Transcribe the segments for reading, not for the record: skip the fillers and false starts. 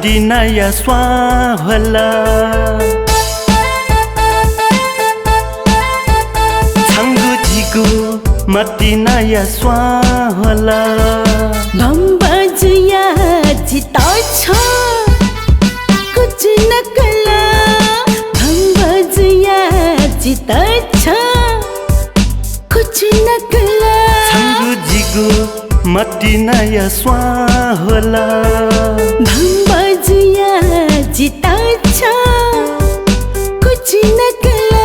मटी नया स्वाहला छंगु जिगु मटी नया स्वाहला भम्बजुया जिता छ कुछ नकला भम्बजुया जिता छ कुछ नकला छंगु जिगु मटी नया स्वाहला भम्बजुया जिता छ कुछ नकला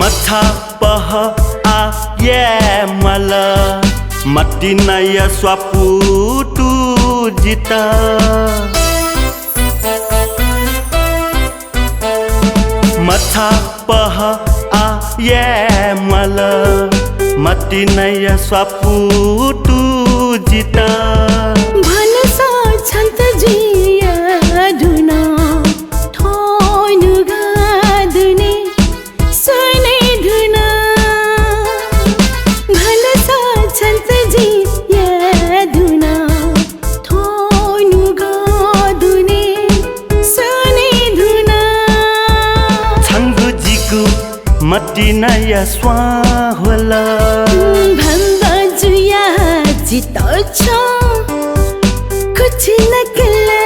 मथा पह आ ये मला मटी नया स्वापुटु जिता मथा पह आ ये मला मटी नया स्वापुटु जिता भनसा छन्त जिया धुना थोइनु गादुने सुने धुना भनसा छन्त जिया धुना थोइनु गादुने सुने धुना छंगु जिगु मटी नया स्वाहला भम्बजुया जिता छ कुछ नकला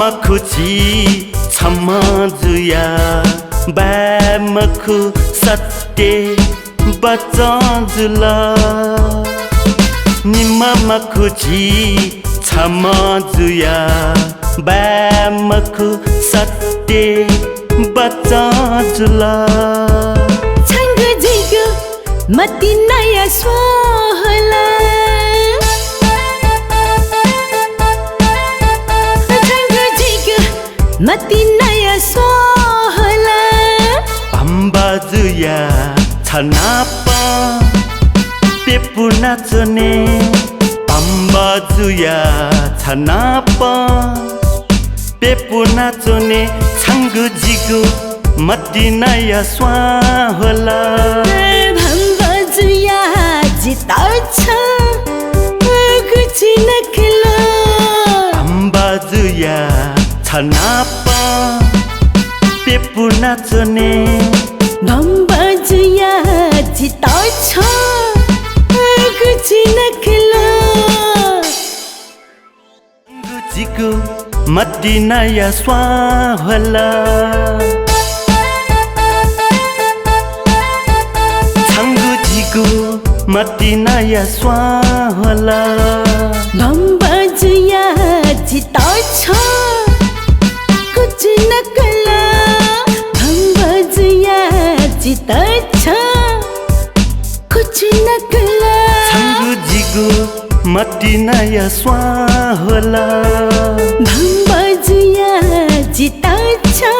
मखुची छम्मा जुया मखु सत्ते बचा जुला निम्मा मखुची छम्मा जुया मखु सत्ते बचा जुला छंगु जिगु मटी नया स्वाहला मटी नया स्वाहला भम्बजुया छनापा पेपु नाचने भम्बजुया छनापा पेपु नाचने छंगु जिगु मटी नया स्वाहला भम्बजुया जिता छ कुछ नकला भम्बजुया छनापा पेपु नाचने भम्बजुया जिता छ कुछ नकला जिगु मटी नया स्वाहला छंगु जिगु मटी नया स्वाहला भम्बजुया जिता छ कुछ नकला भम्बजुया जिता छ कुछ नकला छंगु जिगु मटी नया स्वाहला भम्बजुया जिता छ